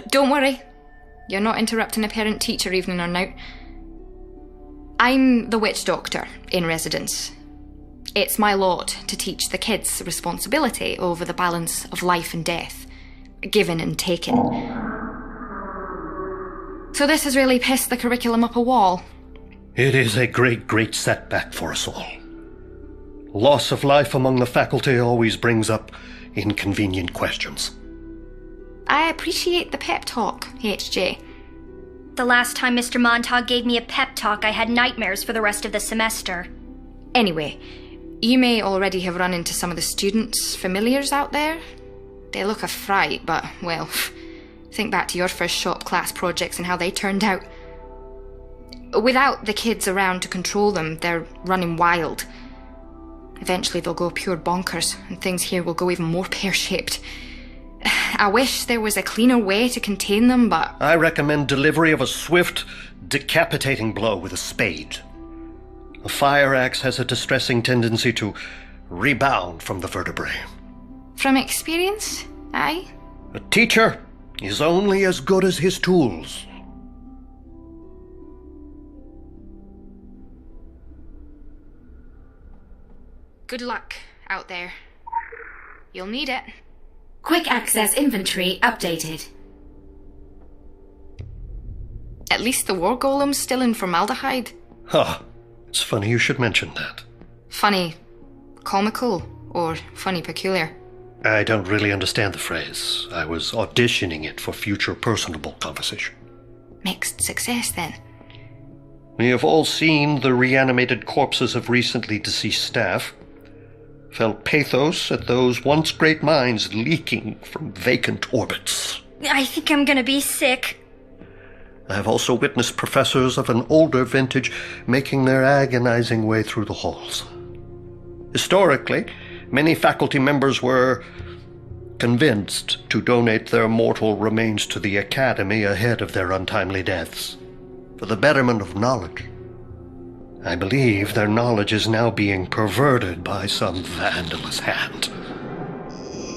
Don't worry. You're not interrupting a parent-teacher evening or night. I'm the witch doctor in residence. It's my lot to teach the kids responsibility over the balance of life and death, given and taken. So this has really pissed the curriculum up a wall. It is a great setback for us all. Loss of life among the faculty always brings up inconvenient questions. I appreciate the pep talk, HJ. The last time Mr. Montag gave me a pep talk, I had nightmares for the rest of the semester. Anyway, you may already have run into some of the students' familiars out there. They look a fright, but, well, think back to your first shop class projects and how they turned out. Without the kids around to control them, they're running wild. Eventually they'll go pure bonkers, and things here will go even more pear-shaped. I wish there was a cleaner way to contain them, but... I recommend delivery of a swift, decapitating blow with a spade. A fire axe has a distressing tendency to rebound from the vertebrae. From experience, aye? A teacher is only as good as his tools. Good luck out there. You'll need it. Quick access inventory updated. At least the war golem's still in formaldehyde. Huh. It's funny you should mention that. Funny comical or funny peculiar? I don't really understand the phrase. I was auditioning it for future personable conversation. Mixed success, then. We have all seen the reanimated corpses of recently deceased staff. Felt pathos at those once great minds leaking from vacant orbits. I think I'm gonna be sick. I have also witnessed professors of an older vintage making their agonizing way through the halls. Historically, many faculty members were convinced to donate their mortal remains to the Academy ahead of their untimely deaths, for the betterment of knowledge. I believe their knowledge is now being perverted by some vandalous hand.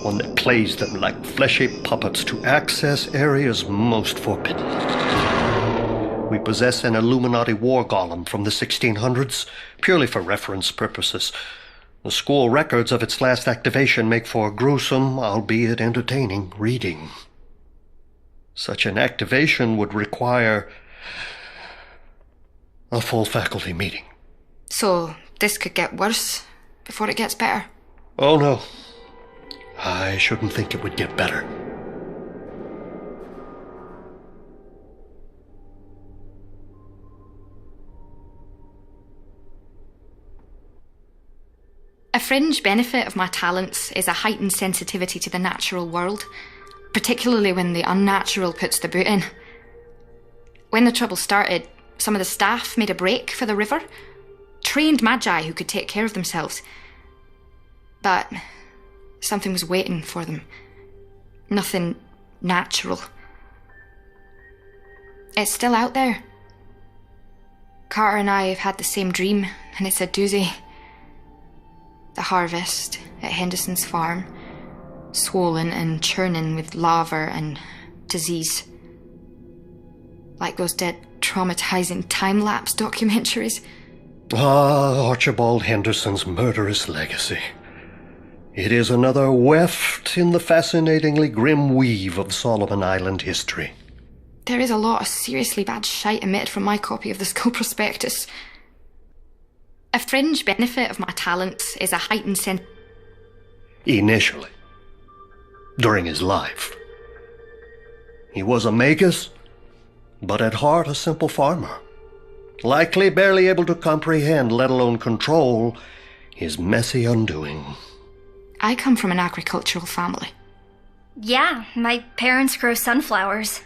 One that plays them like fleshy puppets to access areas most forbidden. We possess an Illuminati war golem from the 1600s, purely for reference purposes. The school records of its last activation make for gruesome, albeit entertaining, reading. Such an activation would require a full faculty meeting. So, this could get worse before it gets better? Oh no. I shouldn't think it would get better. A fringe benefit of my talents is a heightened sensitivity to the natural world, particularly when the unnatural puts the boot in. When the trouble started, some of the staff made a break for the river. Trained magi who could take care of themselves. But something was waiting for them. Nothing natural. It's still out there. Carter and I have had the same dream, and it's a doozy. The harvest at Henderson's farm, swollen and churning with lava and disease. Like those dead, traumatizing time-lapse documentaries. Ah, Archibald Henderson's murderous legacy. It is another weft in the fascinatingly grim weave of Solomon Island history. There is a lot of seriously bad shite emitted from my copy of the school prospectus. A fringe benefit of my talents is a heightened sense... Initially. During his life. He was a Magus, but at heart a simple farmer. Likely barely able to comprehend, let alone control, his messy undoing. I come from an agricultural family. Yeah, my parents grow sunflowers.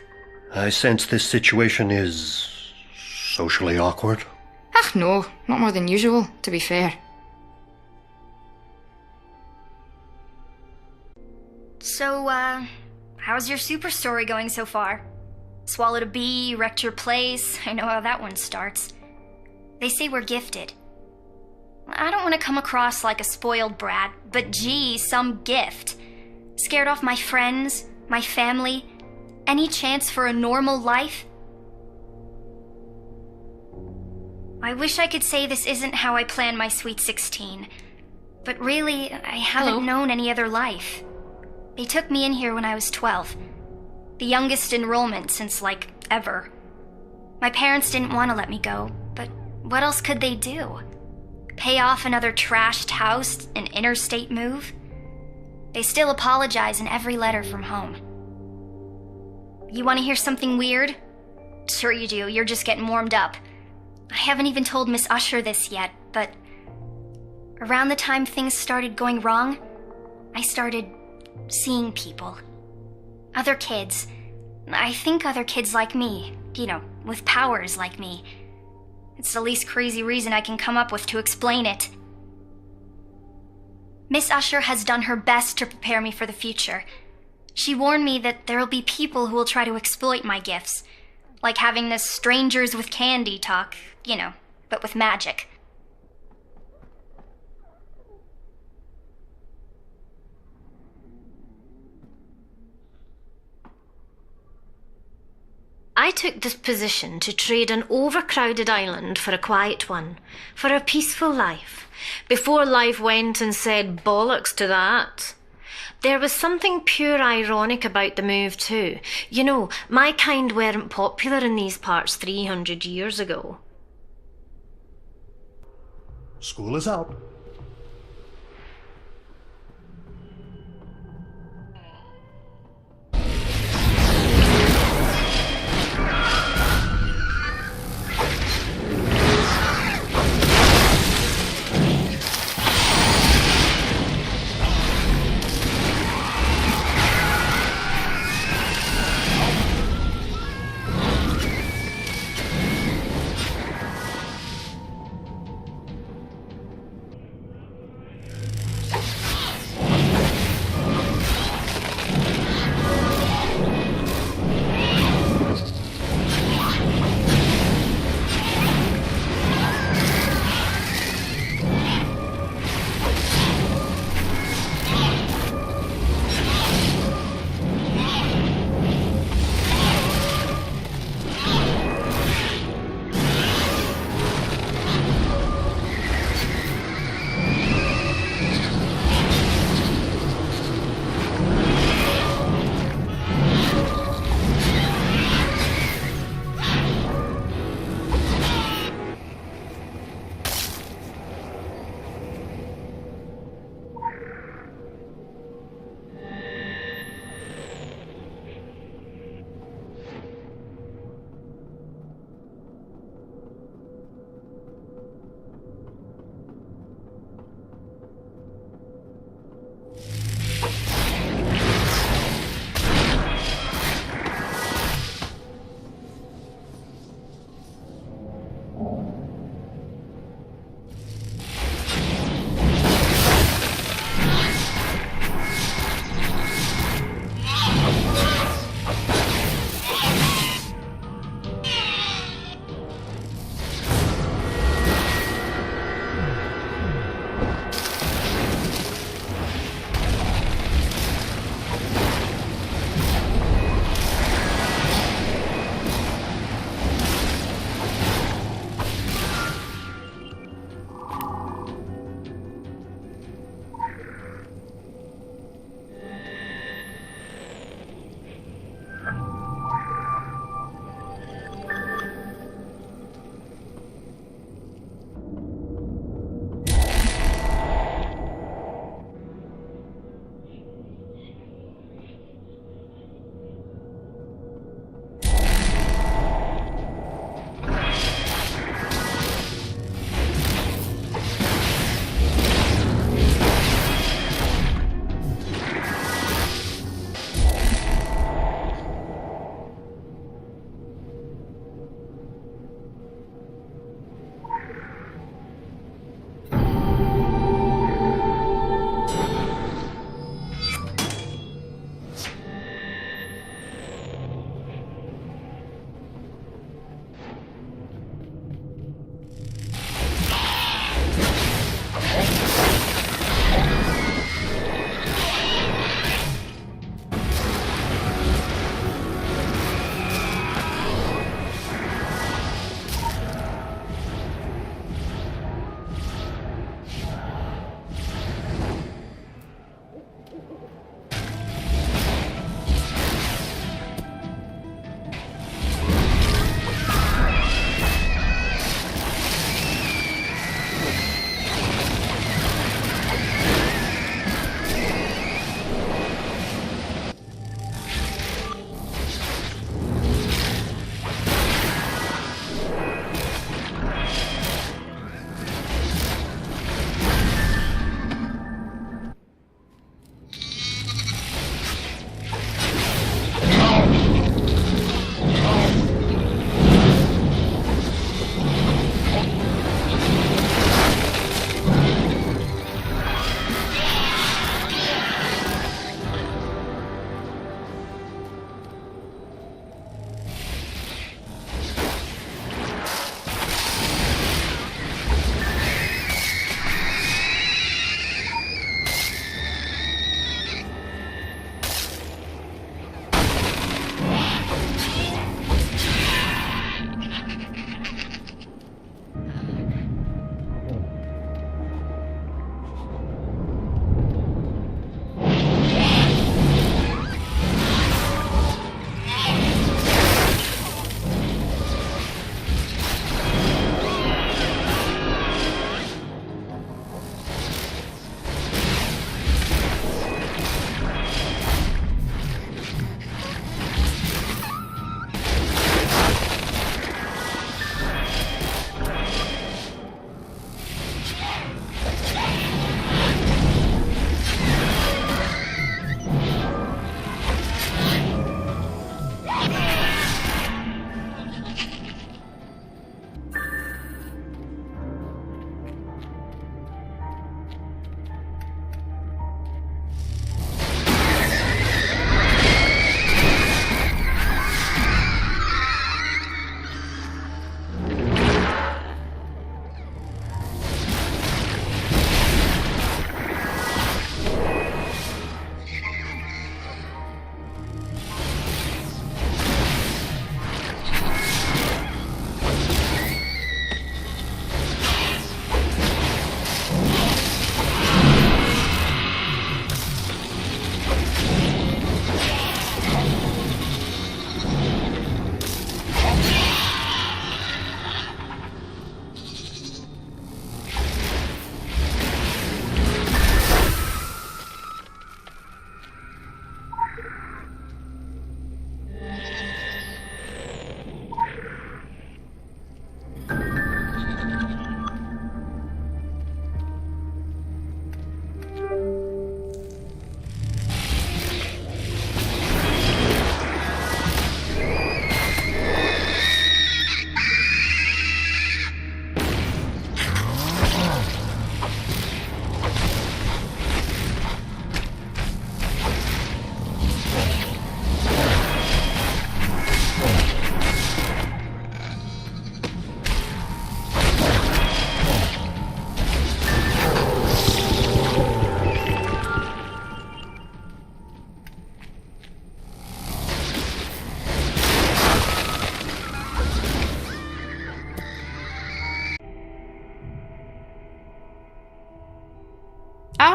I sense this situation is socially awkward. Ach no, not more than usual, to be fair. So, how's your super story going so far? Swallowed a bee, wrecked your place. I know how that one starts. They say we're gifted. I don't want to come across like a spoiled brat, but gee, some gift. Scared off my friends, my family, any chance for a normal life? I wish I could say this isn't how I plan my Sweet 16. But really, I haven't known any other life. They took me in here when I was 12. The youngest enrollment since, ever. My parents didn't want to let me go, but what else could they do? Pay off another trashed house, an interstate move? They still apologize in every letter from home. You want to hear something weird? Sure you do, you're just getting warmed up. I haven't even told Miss Usher this yet, but around the time things started going wrong, I started seeing people. Other kids. I think other kids like me, with powers like me. It's the least crazy reason I can come up with to explain it. Miss Usher has done her best to prepare me for the future. She warned me that there'll be people who will try to exploit my gifts, like having this strangers with candy talk, but with magic. I took this position to trade an overcrowded island for a quiet one, for a peaceful life, before life went and said bollocks to that. There was something pure ironic about the move too. My kind weren't popular in these parts 300 years ago. School is out.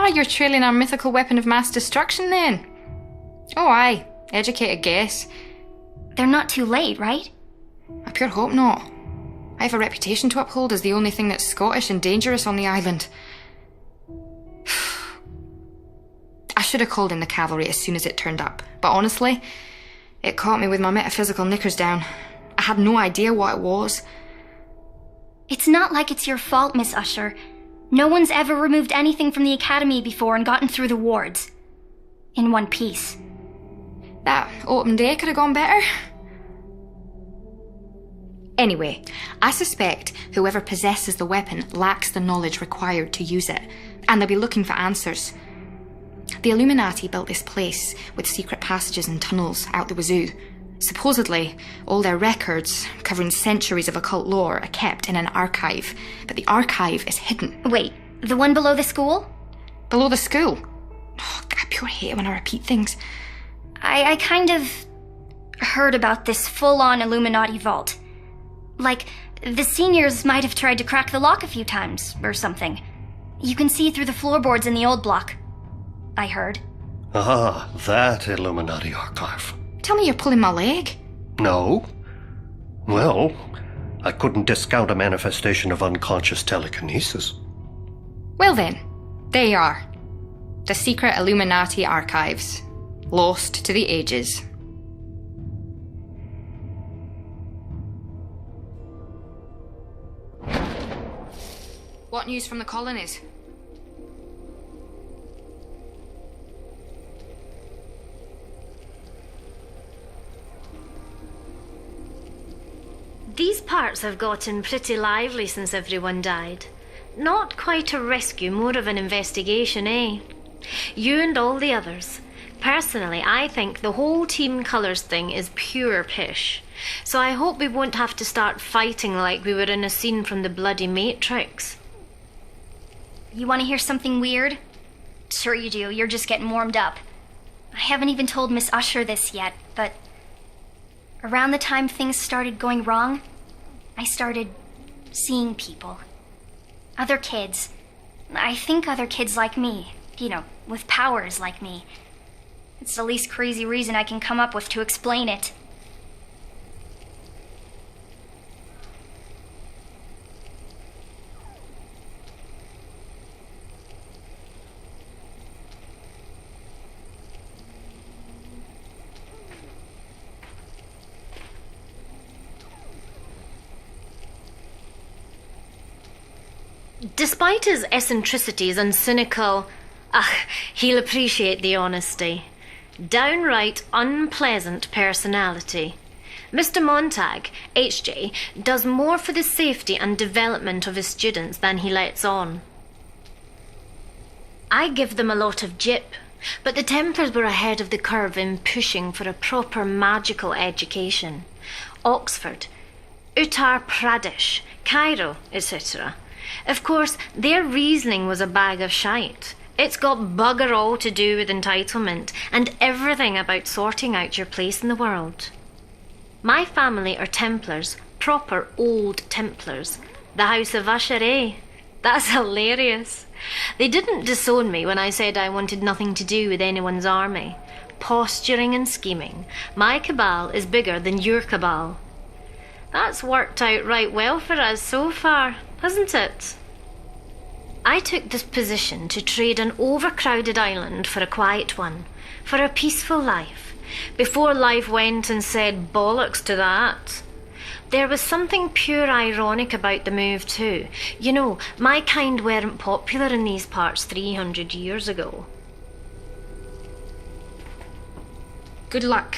Ah, you're trailing our mythical weapon of mass destruction then? Oh aye, educated guess. They're not too late, right? I pure hope not. I have a reputation to uphold as the only thing that's Scottish and dangerous on the island. I should have called in the cavalry as soon as it turned up, but honestly, it caught me with my metaphysical knickers down. I had no idea what it was. It's not like it's your fault, Miss Usher. No one's ever removed anything from the academy before and gotten through the wards. In one piece. That open day could have gone better. Anyway, I suspect whoever possesses the weapon lacks the knowledge required to use it, and they'll be looking for answers. The Illuminati built this place with secret passages and tunnels out the wazoo. Supposedly, all their records, covering centuries of occult lore, are kept in an archive, but the archive is hidden. Wait, the one below the school? Below the school? Oh, I pure hate it when I repeat things. I kind of heard about this full-on Illuminati vault. Like, the seniors might have tried to crack the lock a few times, or something. You can see through the floorboards in the old block. I heard. Ah, that Illuminati archive. Tell me you're pulling my leg. No. Well, I couldn't discount a manifestation of unconscious telekinesis. Well then, there you are. The secret Illuminati archives. Lost to the ages. What news from the colonies? These parts have gotten pretty lively since everyone died. Not quite a rescue, more of an investigation, eh? You and all the others. Personally, I think the whole team colours thing is pure pish. So I hope we won't have to start fighting like we were in a scene from the bloody Matrix. You want to hear something weird? Sure you do, you're just getting warmed up. I haven't even told Miss Usher this yet, but around the time things started going wrong, I started seeing people. Other kids. I think other kids like me, you know, with powers like me. It's the least crazy reason I can come up with to explain it. Despite his eccentricities and cynical... he'll appreciate the honesty. Downright unpleasant personality. Mr. Montag, HJ, does more for the safety and development of his students than he lets on. I give them a lot of jip, but the Templars were ahead of the curve in pushing for a proper magical education. Oxford, Uttar Pradesh, Cairo, etc. Of course, their reasoning was a bag of shite. It's got bugger all to do with entitlement and everything about sorting out your place in the world. My family are Templars, proper old Templars. The House of Usher, eh? That's hilarious. They didn't disown me when I said I wanted nothing to do with anyone's army. Posturing and scheming. My cabal is bigger than your cabal. That's worked out right well for us so far, hasn't it? I took this position to trade an overcrowded island for a quiet one, for a peaceful life, before life went and said bollocks to that. There was something pure ironic about the move too. You know, my kind weren't popular in these parts 300 years ago. Good luck.